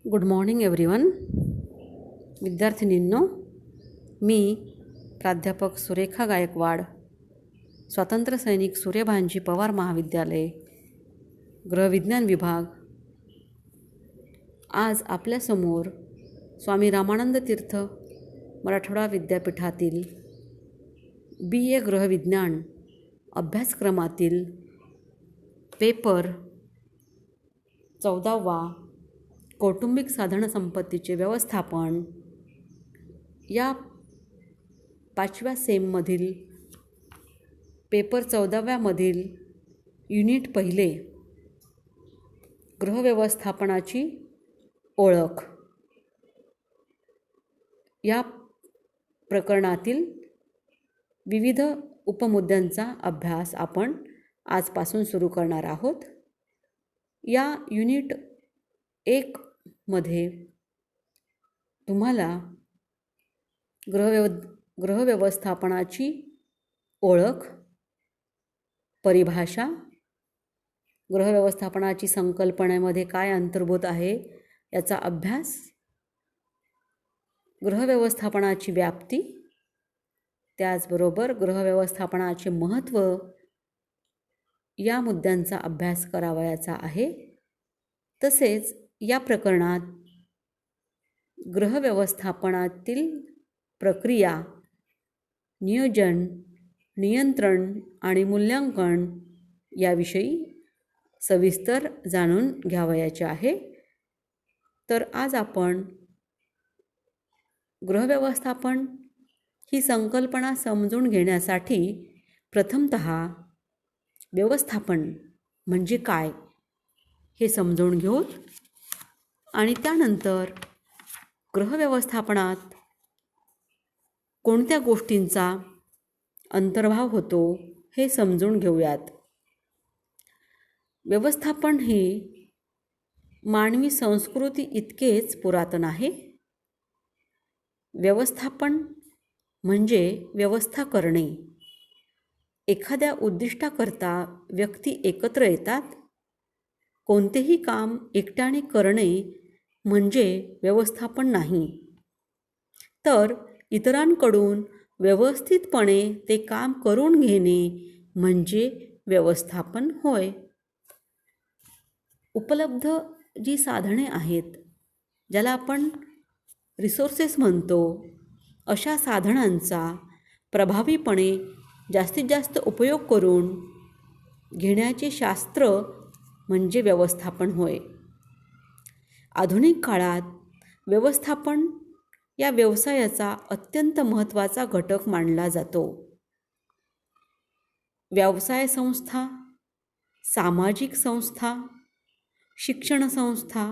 Good morning everyone. विद्यार्थिनींनो, मी प्राध्यापक सुरेखा गायकवाड, स्वातंत्र्य सैनिक सूर्यभानजी पवार महाविद्यालय, गृहविज्ञान विभाग, आज आपल्यासमोर स्वामी रामानंद तीर्थ मराठवाडा विद्यापीठातील BA गृहविज्ञान अभ्यासक्रमातील पेपर 14वा कौटुंबिक साधनसंपत्तीचे व्यवस्थापन या 5व्या सेममधील पेपर 14व्यामधील युनिट 1 गृहव्यवस्थापनाची ओळख या प्रकरणातील विविध उपमुद्द्यांचा अभ्यास आपण आजपासून सुरू करणार आहोत. या युनिट 1 मध्ये तुम्हाला गृहव्यवस्थापनाची ओळख, परिभाषा, गृहव्यवस्थापनाची संकल्पनेमध्ये काय अंतर्भूत आहे याचा अभ्यास, गृहव्यवस्थापनाची व्याप्ती, त्याचबरोबर गृहव्यवस्थापनाचे महत्त्व या मुद्द्यांचा अभ्यास करावयाचा आहे. तसेच या प्रकरणात गृहव्यवस्थापनातील प्रक्रिया, नियोजन, नियंत्रण आणि मूल्यांकन याविषयी सविस्तर जाणून घ्यावयाचे आहे. तर आज आपण गृहव्यवस्थापन ही संकल्पना समजून घेण्यासाठी प्रथमतः व्यवस्थापन म्हणजे काय हे समजून घेऊ आणि त्यानंतर गृहव्यवस्थापनात कोणत्या गोष्टींचा अंतर्भाव होतो हे समजून घेऊयात. व्यवस्थापन हे मानवी संस्कृती इतकेच पुरातन आहे. व्यवस्थापन म्हणजे व्यवस्था करणे. एखाद्या उद्दिष्टाकरता व्यक्ती एकत्र येतात. कोणतेही काम एकट्याने करणे म्हणजे व्यवस्थापन नाही, तर इतरांकडून व्यवस्थितपणे ते काम करून घेणे म्हणजे व्यवस्थापन होय. उपलब्ध जी साधने आहेत, ज्याला आपण रिसोर्सेस म्हणतो, अशा साधनांचा प्रभावीपणे जास्तीत जास्त उपयोग करून घेण्याचे शास्त्र म्हणजे व्यवस्थापन होय. आधुनिक काळात व्यवस्थापन या व्यवसायाचा अत्यंत महत्त्वाचा घटक मानला जातो. व्यवसाय संस्था, सामाजिक संस्था, शिक्षण संस्था,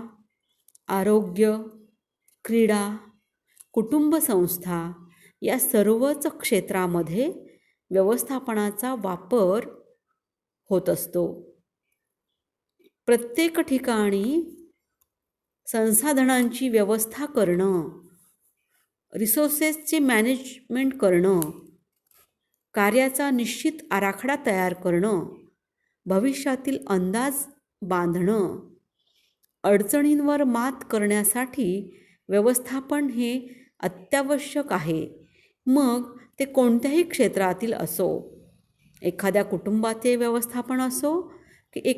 आरोग्य, क्रीडा, कुटुंब संस्था या सर्वच क्षेत्रामध्ये व्यवस्थापनाचा वापर होत असतो. प्रत्येक ठिकाणी संसाधनांची व्यवस्था करणं, रिसोर्सेसचे मॅनेजमेंट करणं, कार्याचा निश्चित आराखडा तयार करणं, भविष्यातील अंदाज बांधणं, अडचणींवर मात करण्यासाठी व्यवस्थापन हे अत्यावश्यक आहे. मग ते कोणत्याही क्षेत्रातील असो, एखाद्या कुटुंबाचे व्यवस्थापन असो की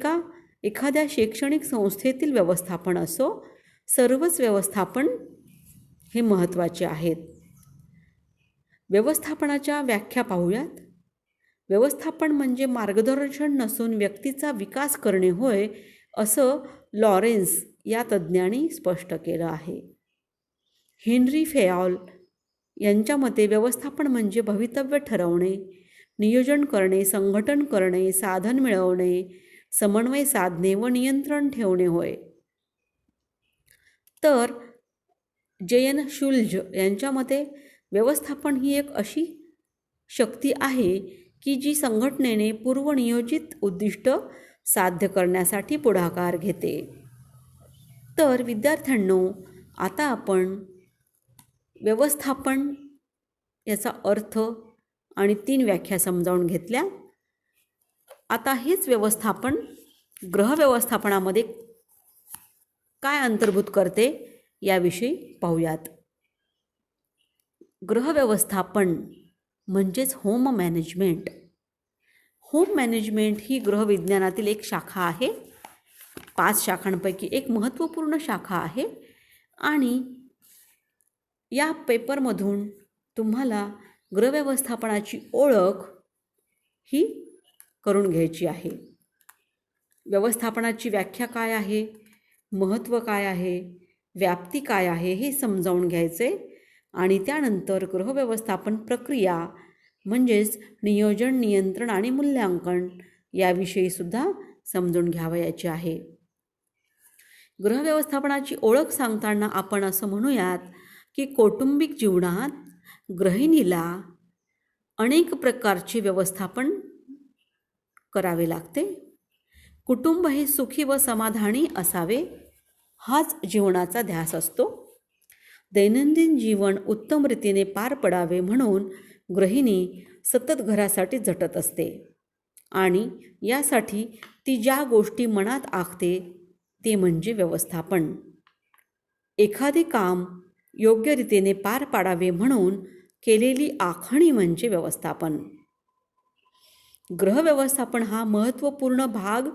एखाद्या शैक्षणिक संस्थेतील व्यवस्थापन असो, सर्वच व्यवस्थापन हे महत्त्वाचे आहेत. व्यवस्थापनाच्या व्याख्या पाहूयात. व्यवस्थापन म्हणजे मार्गदर्शन नसून व्यक्तीचा विकास करणे होय, असं लॉरेन्स या तज्ज्ञांनी स्पष्ट केलं आहे. हेनरी फेयॉल यांच्या मते व्यवस्थापन म्हणजे भवितव्य ठरवणे, नियोजन करणे, संघटन करणे, साधन मिळवणे, समन्वय साधणे व नियंत्रण ठेवणे होय. तर JN शुल्ज यांच्या मते व्यवस्थापन ही एक अशी शक्ती आहे की जी संघटनेने पूर्वनियोजित उद्दिष्ट साध्य करण्यासाठी पुढाकार घेते. तर विद्यार्थ्यांनो, आता आपण व्यवस्थापन याचा अर्थ आणि 3 व्याख्या समजावून घेतल्या. आता हेच व्यवस्थापन गृहव्यवस्थापनामध्ये काय अंतर्भूत करते याविषयी पाहूयात. गृह व्यवस्थापन म्हणजेच होम मॅनेजमेंट. होम मॅनेजमेंट ही गृहविज्ञानातील एक शाखा आहे. 5 शाखांपैकी एक महत्त्वपूर्ण शाखा आहे आणि या पेपरमधून तुम्हाला गृहव्यवस्थापनाची ओळख ही करून घ्यायची आहे. व्यवस्थापनाची व्याख्या काय आहे, महत्त्व काय आहे, व्याप्ती काय आहे हे समजावून घ्यायचे आणि त्यानंतर गृहव्यवस्थापन प्रक्रिया म्हणजेच नियोजन, नियंत्रण आणि मूल्यांकन याविषयीसुद्धा समजून घ्यावयाचे आहे. गृहव्यवस्थापनाची ओळख सांगताना आपण असं म्हणूयात की कौटुंबिक जीवनात गृहिणीला अनेक प्रकारचे व्यवस्थापन करावे लागते. कुटुंब हे सुखी व समाधानी असावे हाच जीवनाचा ध्यास असतो. दैनंदिन जीवन उत्तम रीतीने पार पडावे म्हणून गृहिणी सतत घरासाठी झटत असते आणि यासाठी ती ज्या गोष्टी मनात आखते ते म्हणजे व्यवस्थापन. एखादे काम योग्य रीतीने पार पाडावे म्हणून केलेली आखणी म्हणजे व्यवस्थापन. गृहव्यवस्थापन हा महत्त्वपूर्ण भाग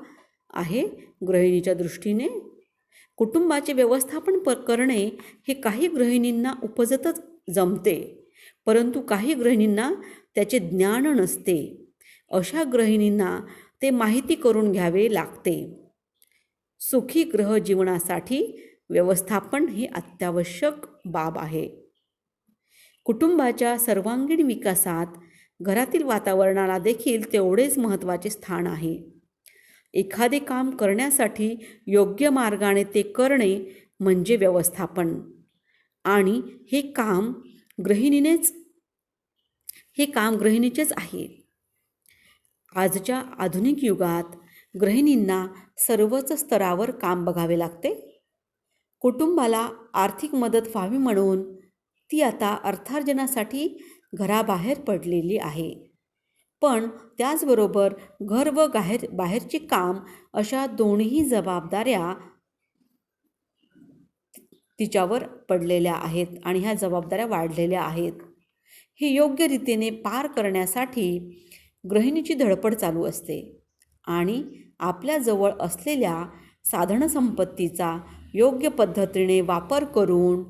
आहे गृहिणीच्या दृष्टीने. कुटुंबाचे व्यवस्थापन करणे हे काही गृहिणींना उपजतच जमते, परंतु काही गृहिणींना त्याचे ज्ञान नसते. अशा गृहिणींना ते माहिती करून घ्यावे लागते. सुखी गृहजीवनासाठी व्यवस्थापन ही अत्यावश्यक बाब आहे. कुटुंबाच्या सर्वांगीण विकासात घरातील वातावरणाला देखील तेवढेच महत्त्वाचे स्थान आहे. एखादे काम करण्यासाठी योग्य मार्गाने ते करणे म्हणजे व्यवस्थापन आणि हे काम गृहिणीचेच आहे. आजच्या आधुनिक युगात गृहिणींना सर्वच स्तरावर काम बघावे लागते. कुटुंबाला आर्थिक मदत व्हावी म्हणून ती आता अर्थार्जनासाठी घराबाहेर पडलेली आहे. पण त्याचबरोबर घर व बाहेरचे काम अशा दोन्ही जबाबदाऱ्या तिच्यावर पडलेल्या आहेत आणि ह्या जबाबदाऱ्या वाढलेल्या आहेत. हे योग्य रीतीने पार करण्यासाठी गृहिणीची धडपड चालू असते आणि आपल्याजवळ असलेल्या साधनसंपत्तीचा योग्य पद्धतीने वापर करून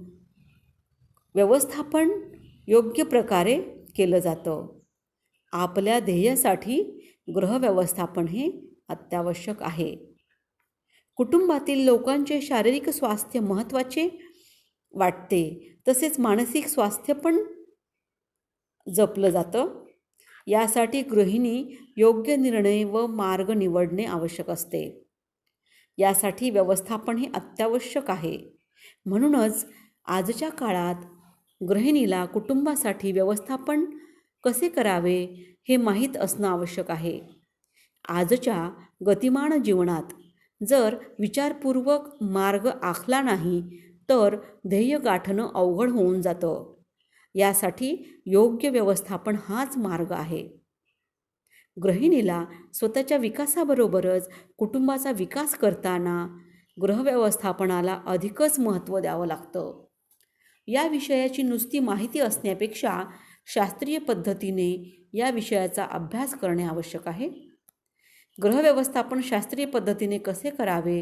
व्यवस्थापन योग्य प्रकारे केलं जातं. आपल्या ध्येयासाठी गृहव्यवस्थापन हे अत्यावश्यक आहे. कुटुंबातील लोकांचे शारीरिक स्वास्थ्य महत्त्वाचे वाटते, तसेच मानसिक स्वास्थ्य पण जपलं जातं. यासाठी गृहिणी योग्य निर्णय व मार्ग निवडणे आवश्यक असते. यासाठी व्यवस्थापन हे अत्यावश्यक आहे. म्हणूनच आजच्या काळात गृहिणीला कुटुंबासाठी व्यवस्थापन कसे करावे हे माहीत असणं आवश्यक आहे. आजच्या गतिमान जीवनात जर विचारपूर्वक मार्ग आखला नाही तर ध्येय गाठणं अवघड होऊन जातं. यासाठी योग्य व्यवस्थापन हाच मार्ग आहे. गृहिणीला स्वतःच्या विकासाबरोबरच कुटुंबाचा विकास करताना गृहव्यवस्थापनाला अधिकच महत्त्व द्यावं लागतं. या विषयाची नुसती माहिती असण्यापेक्षा शास्त्रीय पद्धतीने या विषयाचा अभ्यास करणे आवश्यक आहे. गृहव्यवस्थापन शास्त्रीय पद्धतीने कसे करावे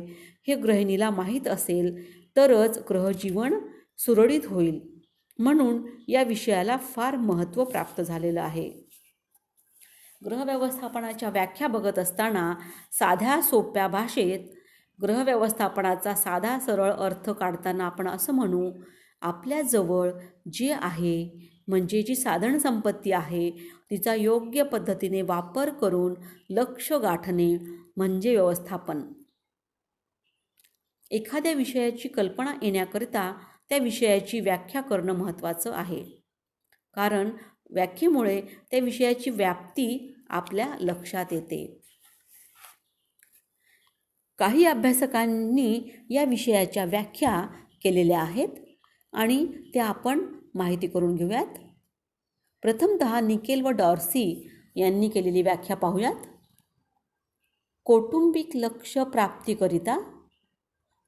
हे गृहिणीला माहीत असेल तरच गृहजीवन सुरळीत होईल. म्हणून या विषयाला फार महत्त्व प्राप्त झालेलं आहे. गृहव्यवस्थापनाच्या व्याख्या बघत असताना साध्या सोप्या भाषेत गृहव्यवस्थापनाचा साधा सरळ अर्थ काढताना आपण असं म्हणू, आपल्याजवळ जे आहे म्हणजे जी साधनसंपत्ती आहे तिचा योग्य पद्धतीने वापर करून लक्ष्य गाठणे म्हणजे व्यवस्थापन. एखाद्या विषयाची कल्पना येण्याकरिता त्या विषयाची व्याख्या करणं महत्त्वाचं आहे, कारण व्याख्येमुळे त्या विषयाची व्याप्ती आपल्या लक्षात येते. काही अभ्यासकांनी या विषयाच्या व्याख्या केलेल्या आहेत आणि त्या आपण माहिती करून घेऊयात. प्रथमतः निकेल व डॉर्सी यांनी केलेली व्याख्या पाहूयात. कौटुंबिक लक्ष्य प्राप्तीकरिता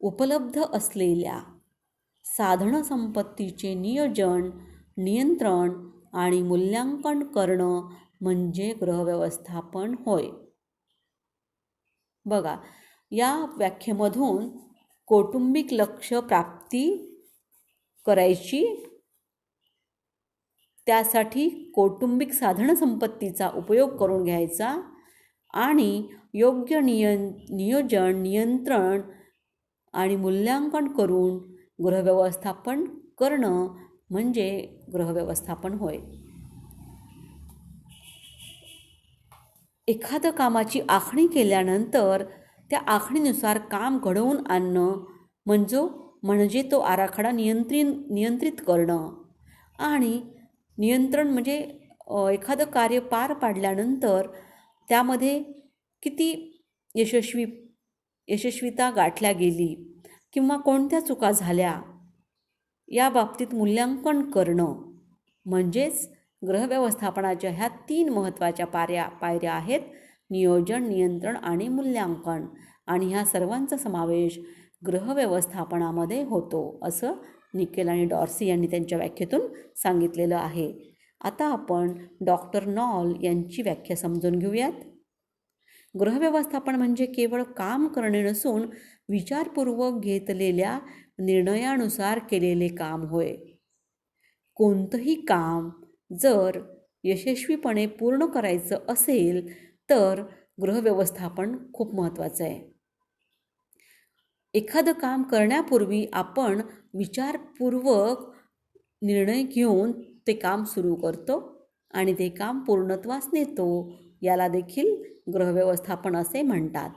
उपलब्ध असलेल्या साधनसंपत्तीचे नियोजन, नियंत्रण आणि मूल्यांकन करणं म्हणजे गृहव्यवस्थापन होय. बघा, या व्याख्येमधून कौटुंबिक लक्ष्य प्राप्ती करायची, त्यासाठी कौटुंबिक साधनसंपत्तीचा उपयोग करून घ्यायचा आणि योग्य नियोजन, नियंत्रण आणि मूल्यांकन करून गृहव्यवस्थापन करणं म्हणजे गृहव्यवस्थापन होय. एखाद्या कामाची आखणी केल्यानंतर त्या आखणीनुसार काम घडवून आणणं म्हणजे तो आराखडा नियंत्रित करणं. आणि नियंत्रण म्हणजे एखादं कार्य पार पाडल्यानंतर त्यामध्ये किती यशस्वीता गाठल्या गेली किंवा कोणत्या चुका झाल्या या बाबतीत मूल्यांकन करणं म्हणजेच गृहव्यवस्थापनाच्या ह्या 3 महत्त्वाच्या पायऱ्या आहेत: नियोजन, नियंत्रण आणि मूल्यांकन. आणि ह्या सर्वांचा समावेश गृहव्यवस्थापनामध्ये होतो असं निकेल आणि डॉर्सी यांनी त्यांच्या व्याख्येतून सांगितलेलं आहे. आता आपण डॉक्टर नॉल यांची व्याख्या समजून घेऊयात. गृहव्यवस्थापन म्हणजे केवळ काम करणे नसून विचारपूर्वक घेतलेल्या निर्णयानुसार केलेले काम होय. कोणतंही काम जर यशस्वीपणे पूर्ण करायचं असेल तर गृहव्यवस्थापन खूप महत्त्वाचं आहे. एखादं काम करण्यापूर्वी आपण विचारपूर्वक निर्णय घेऊन ते काम सुरू करतो आणि ते काम पूर्णत्वास नेतो. याला देखील गृहव्यवस्थापन असे म्हणतात.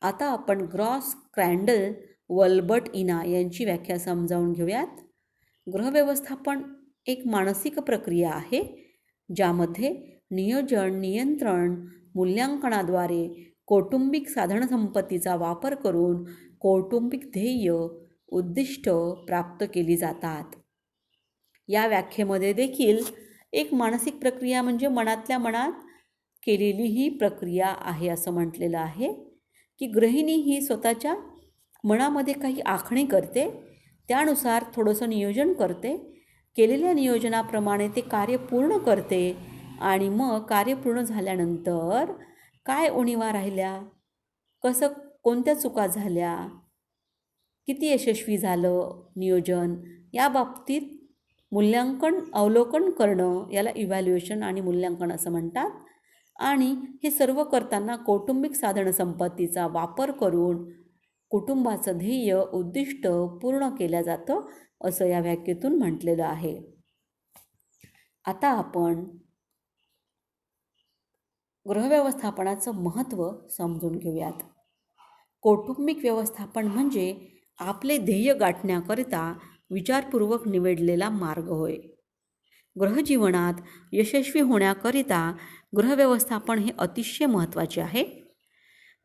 आता आपण ग्रॉस, क्रॅन्डल, वल्बर्ट इना यांची व्याख्या समजावून घेऊयात. गृहव्यवस्थापन एक मानसिक प्रक्रिया आहे ज्यामध्ये नियोजन, नियंत्रण, मूल्यांकनाद्वारे कौटुंबिक साधनसंपत्तीचा वापर करून कौटुंबिक ध्येय, उद्दिष्ट प्राप्त केली जातात. या व्याख्येमध्ये देखील एक मानसिक प्रक्रिया म्हणजे मनातल्या मनात केलेली ही प्रक्रिया आहे असं म्हटलेलं आहे की गृहिणी ही स्वतःच्या मनामध्ये काही आखणी करते, त्यानुसार थोडंसं नियोजन करते, केलेल्या नियोजनाप्रमाणे ते कार्य पूर्ण करते आणि मग कार्य पूर्ण झाल्यानंतर काय उणिवा राहिल्या, कोणत्या चुका झाल्या, किती यशस्वी झालं नियोजन, या बाबतीत अवलोकन करणं याला इव्हॅल्युएशन आणि मूल्यांकन असं म्हणतात. आणि हे सर्व करताना कौटुंबिक साधनसंपत्तीचा वापर करून कुटुंबाचं ध्येय, उद्दिष्ट पूर्ण केलं जातं असं या व्याख्येतून म्हटलेलं आहे. आता आपण गृहव्यवस्थापनाचं महत्त्व समजून घेऊयात. कौटुंबिक व्यवस्थापन म्हणजे आपले ध्येय गाठण्याकरिता विचारपूर्वक निवडलेला मार्ग होय. गृहजीवनात यशस्वी होण्याकरिता गृहव्यवस्थापन हे अतिशय महत्त्वाचे आहे.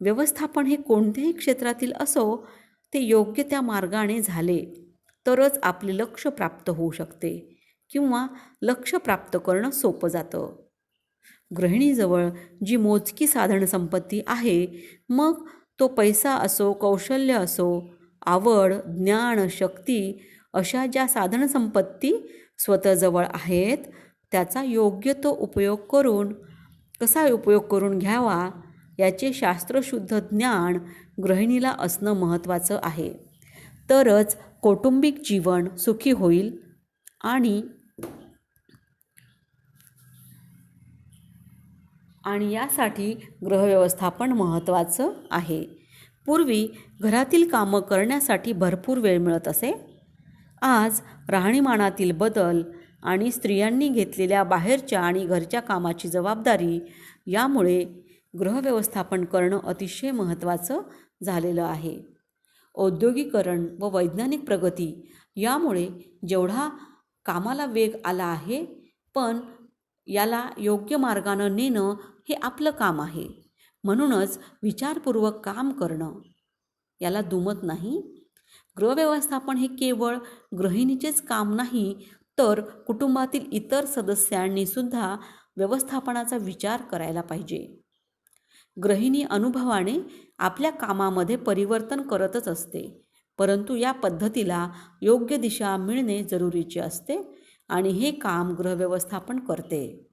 व्यवस्थापन हे कोणत्याही क्षेत्रातील असो ते योग्य त्या मार्गाने झाले तरच आपले लक्ष्य प्राप्त होऊ शकते किंवा लक्ष्य प्राप्त करणं सोपं जातं. गृहिणीजवळ जी मोजकी साधनसंपत्ती आहे, मग तो पैसा असो, कौशल्य असो, आवड, ज्ञान, शक्ती अशा ज्या साधनसंपत्ती स्वतःजवळ आहेत त्याचा योग्य तो कसा उपयोग करून घ्यावा याचे शास्त्रशुद्ध ज्ञान गृहिणीला असणं महत्त्वाचं आहे. तरच कौटुंबिक जीवन सुखी होईल आणि यासाठी गृहव्यवस्थापन महत्त्वाचं आहे. पूर्वी घरातील कामं करण्यासाठी भरपूर वेळ मिळत असे. आज राहणीमानातील बदल आणि स्त्रियांनी घेतलेल्या बाहेरच्या आणि घरच्या कामाची जबाबदारी यामुळे गृहव्यवस्थापन करणं अतिशय महत्त्वाचं झालेलं आहे. औद्योगिकरण व वैज्ञानिक प्रगती यामुळे जेवढा कामाला वेग आला आहे, पण याला योग्य मार्गानं नेणं हे आपलं काम आहे. म्हणूनच विचारपूर्वक काम करणं याला दुमत नाही. गृहव्यवस्थापन हे केवळ गृहिणीचेच काम नाही, तर कुटुंबातील इतर सदस्यांनी सुद्धा व्यवस्थापनाचा विचार करायला पाहिजे. गृहिणी अनुभवाने आपल्या कामामध्ये परिवर्तन करतच असते, परंतु या पद्धतीला योग्य दिशा मिळणे जरुरीचे असते आणि हे काम गृहव्यवस्थापन करते.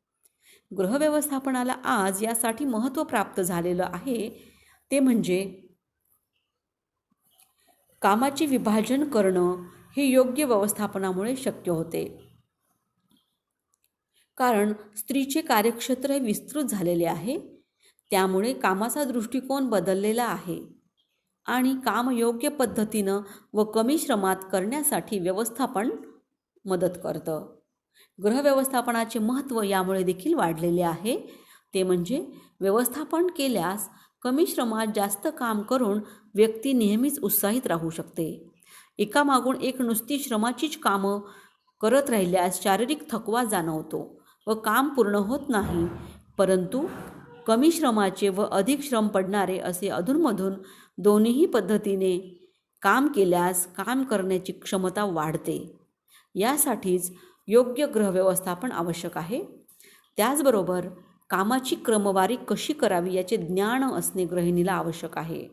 गृहव्यवस्थापनाला आज यासाठी महत्त्व प्राप्त झालेलं आहे, ते म्हणजे कामाचे विभाजन करणं हे योग्य व्यवस्थापनामुळे शक्य होते. कारण स्त्रीचे कार्यक्षेत्र हे विस्तृत झालेले आहे, त्यामुळे कामाचा दृष्टिकोन बदललेला आहे आणि काम योग्य पद्धतीनं व कमी श्रमात करण्यासाठी व्यवस्थापन मदत करतं. गृहव्यवस्थापनाचे महत्त्व यामुळे देखील वाढलेले आहे, ते म्हणजे व्यवस्थापन केल्यास कमी श्रमात जास्त काम करून व्यक्ती नेहमीच उत्साहित राहू शकते. एकामागून एक नुसती श्रमाचीच कामं करत राहिल्यास शारीरिक थकवा जाणवतो व काम पूर्ण होत नाही, परंतु कमी श्रमाचे व अधिक श्रम पडणारे असे अधूनमधून दोन्हीही पद्धतीने काम केल्यास काम करण्याची क्षमता वाढते. यासाठीच योग्य गृहव्यवस्थापन आवश्यक आहे. त्याचबरोबर कामाची क्रमवारी कशी करावी याचे ज्ञान असणे गृहिणीला आवश्यक आहे.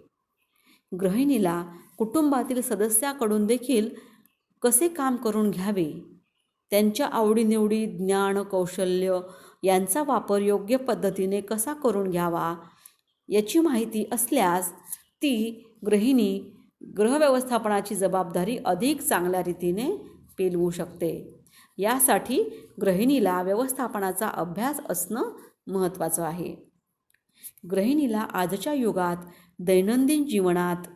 गृहिणीला कुटुंबातील सदस्याकडून देखील कसे काम करून घ्यावे, त्यांच्या आवडीनिवडी, ज्ञान, कौशल्य यांचा वापर योग्य पद्धतीने कसा करून घ्यावा याची माहिती असल्यास ती गृहिणी गृहव्यवस्थापनाची जबाबदारी अधिक चांगल्या रीतीने पेलवू शकते. यासाठी गृहिणीला व्यवस्थापनाचा अभ्यास असणं महत्त्वाचं आहे. गृहिणीला आजच्या युगात दैनंदिन जीवनात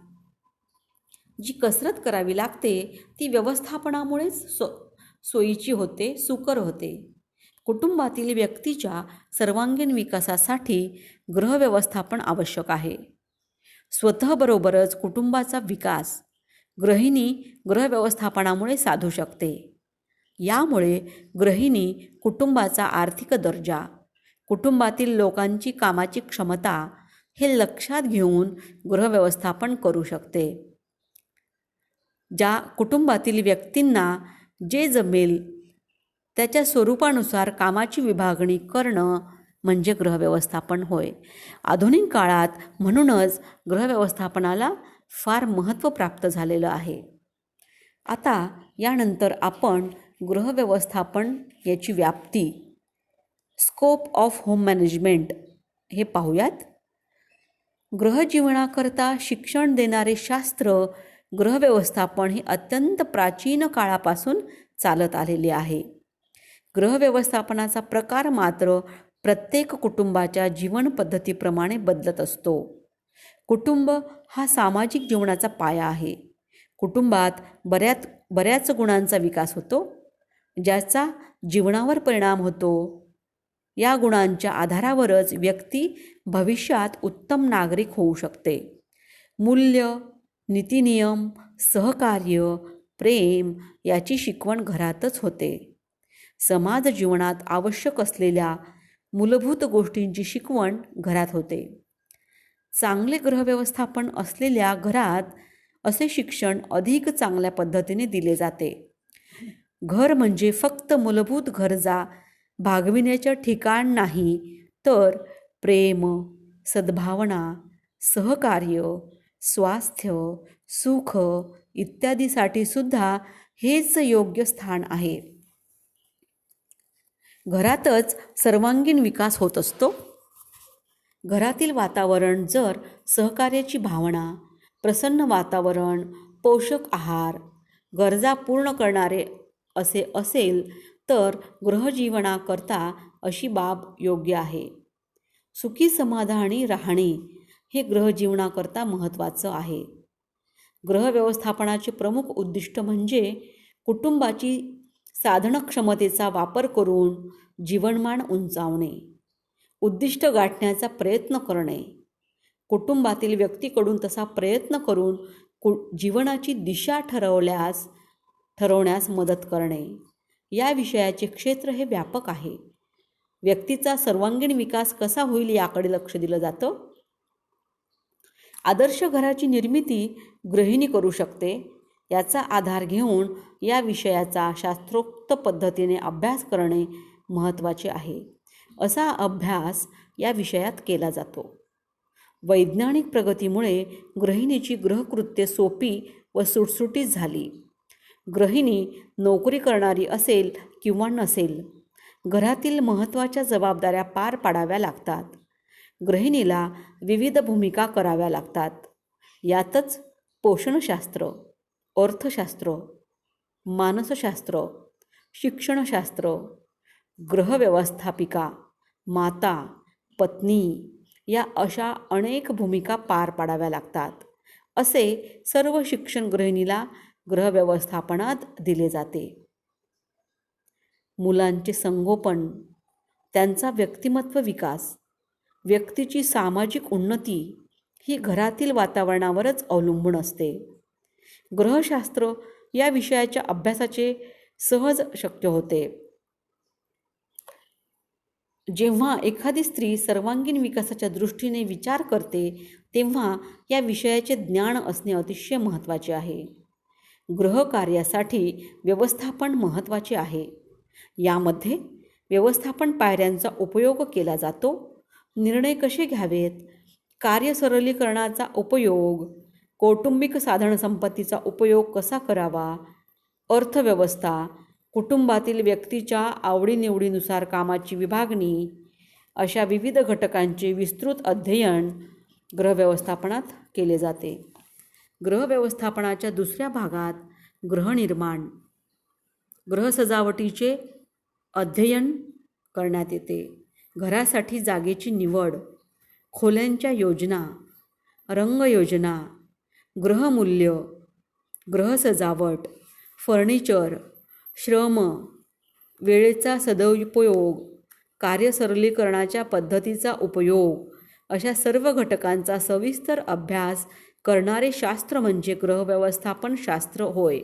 जी कसरत करावी लागते ती व्यवस्थापनामुळेच सोयीची होते, सुकर होते. कुटुंबातील व्यक्तीच्या सर्वांगीण विकासासाठी गृहव्यवस्थापन आवश्यक आहे. स्वतःबरोबरच कुटुंबाचा विकास गृहिणी गृहव्यवस्थापनामुळे साधू शकते. यामुळे गृहिणी कुटुंबाचा आर्थिक दर्जा, कुटुंबातील लोकांची कामाची क्षमता हे लक्षात घेऊन गृहव्यवस्थापन करू शकते. ज्या कुटुंबातील व्यक्तींना जे जमेल त्याच्या स्वरूपानुसार कामाची विभागणी करणं म्हणजे गृहव्यवस्थापन होय. आधुनिक काळात म्हणूनच गृहव्यवस्थापनाला फार महत्त्व प्राप्त झालेलं आहे. आता यानंतर आपण गृहव्यवस्थापन याची व्याप्ती, स्कोप ऑफ होम मॅनेजमेंट हे पाहूयात. गृहजीवनाकरता शिक्षण देणारे शास्त्र गृहव्यवस्थापन हे अत्यंत प्राचीन काळापासून चालत आलेले आहे. गृहव्यवस्थापनाचा प्रकार मात्र प्रत्येक कुटुंबाच्या जीवनपद्धतीप्रमाणे बदलत असतो. कुटुंब हा सामाजिक जीवनाचा पाया आहे. कुटुंबात बऱ्याच गुणांचा विकास होतो, ज्याचा जीवनावर परिणाम होतो. या गुणांच्या आधारावरच व्यक्ती भविष्यात उत्तम नागरिक होऊ शकते. मूल्य, नीतिनियम, सहकार्य, प्रेम याची शिकवण घरातच होते. समाज जीवनात आवश्यक असलेल्या मूलभूत गोष्टींची शिकवण घरात होते. चांगले गृहव्यवस्थापन असलेल्या घरात असे शिक्षण अधिक चांगल्या पद्धतीने दिले जाते. घर म्हणजे फक्त मूलभूत गरजा भागविण्याचे ठिकाण नाही, तर प्रेम, सद्भावना, सहकार्य, स्वास्थ्य, सुख इत्यादीसाठी सुद्धा हेच योग्य स्थान आहे. घरातच सर्वांगीण विकास होत असतो. घरातील वातावरण जर सहकार्याची भावना, प्रसन्न वातावरण, पोषक आहार, गरजा पूर्ण करणारे असे असेल तर गृहजीवनाकरता अशी बाब योग्य आहे. सुखी समाधानी राहणे हे गृहजीवनाकरता महत्त्वाचं आहे. गृहव्यवस्थापनाचे प्रमुख उद्दिष्ट म्हणजे कुटुंबाची साधनक्षमतेचा वापर करून जीवनमान उंचावणे, उद्दिष्ट गाठण्याचा प्रयत्न करणे, कुटुंबातील व्यक्तीकडून तसा प्रयत्न करून जीवनाची दिशा ठरवण्यास मदत करणे. या विषयाचे क्षेत्र हे व्यापक आहे. व्यक्तीचा सर्वांगीण विकास कसा होईल याकडे लक्ष दिलं जातं. आदर्श घराची निर्मिती गृहिणी करू शकते. याचा आधार घेऊन या विषयाचा शास्त्रोक्त पद्धतीने अभ्यास करणे महत्त्वाचे आहे. असा अभ्यास या विषयात केला जातो. वैज्ञानिक प्रगतीमुळे गृहिणीची गृहकृत्ये सोपी व सुटसुटीत झाली. गृहिणी नोकरी करणारी असेल किंवा नसेल, घरातील महत्त्वाच्या जबाबदाऱ्या पार पाडाव्या लागतात. गृहिणीला विविध भूमिका कराव्या लागतात. यातच पोषणशास्त्र, अर्थशास्त्र, मानसशास्त्र, शिक्षणशास्त्र, गृहव्यवस्थापिका, माता, पत्नी या अशा अनेक भूमिका पार पाडाव्या लागतात. असे सर्व शिक्षण गृहिणीला गृहव्यवस्थापनात दिले जाते. मुलांचे संगोपन, त्यांचा व्यक्तिमत्व विकास, व्यक्तीची सामाजिक उन्नती ही घरातील वातावरणावरच अवलंबून असते. गृहशास्त्र या विषयाच्या अभ्यासाचे सहज शक्य होते जेव्हा एखादी स्त्री सर्वांगीण विकासाच्या दृष्टीने विचार करते, तेव्हा या विषयाचे ज्ञान असणे अतिशय महत्त्वाचे आहे. गृहकार्यासाठी व्यवस्थापन महत्त्वाचे आहे. यामध्ये व्यवस्थापन पायऱ्यांचा उपयोग केला जातो. निर्णय कसे घ्यावेत, कार्य सरलीकरणाचा उपयोग, कौटुंबिक साधनसंपत्तीचा उपयोग कसा करावा, अर्थव्यवस्था, कुटुंबातील व्यक्तीच्या आवडीनिवडीनुसार कामाची विभागणी अशा विविध घटकांचे विस्तृत अध्ययन गृहव्यवस्थापनात केले जाते. गृहव्यवस्थापनाच्या दुसऱ्या भागात गृहनिर्माण, गृहसजावटीचे अध्ययन करण्यात येते. घरासाठी जागेची निवड, खोल्यांच्या योजना, रंगयोजना, गृहमूल्य, गृहसजावट, फर्निचर, श्रम, वेळेचा सदुपयोग, कार्य सरलीकरणाच्या पद्धतीचा उपयोग अशा सर्व घटकांचा सविस्तर अभ्यास करणारे शास्त्र म्हणजे गृहव्यवस्थापन शास्त्र होय.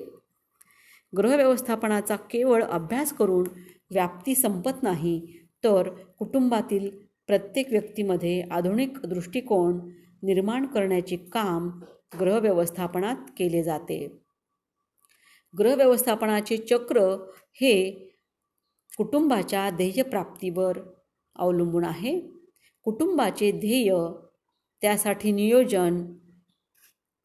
गृहव्यवस्थापनाचा केवळ अभ्यास करून व्याप्ती संपत नाही, तर कुटुंबातील प्रत्येक व्यक्तीमध्ये आधुनिक दृष्टिकोन निर्माण करण्याचे काम गृहव्यवस्थापनात केले जाते. गृहव्यवस्थापनाचे चक्र हे कुटुंबाच्या ध्येयप्राप्तीवर अवलंबून आहे. कुटुंबाचे ध्येय, त्यासाठी नियोजन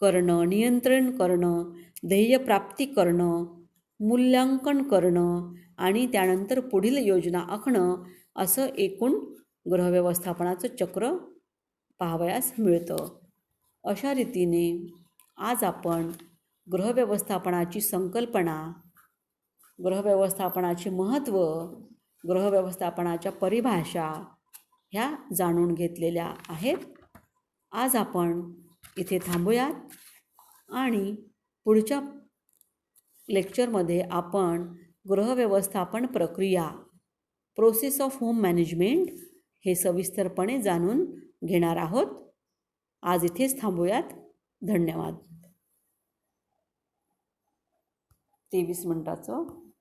करणं, नियंत्रण करणं, ध्येयप्राप्ती करणं, मूल्यांकन करणं आणि त्यानंतर पुढील योजना आखणं असं एकूण गृहव्यवस्थापनाचं चक्र पाहावयास मिळतं. अशा रीतीने आज आपण गृहव्यवस्थापनाची संकल्पना, गृहव्यवस्थापनाचे महत्त्व, गृहव्यवस्थापनाच्या परिभाषा ह्या जाणून घेतलेल्या आहेत. आज आपण इथे थांबूयात आणि पुढच्या लेक्चरमध्ये आपण गृहव्यवस्थापन प्रक्रिया, प्रोसेस ऑफ होम मॅनेजमेंट हे सविस्तरपणे जाणून घेणार आहोत. आज इथेच थांबूयात. धन्यवाद. 23 मिनिटाचं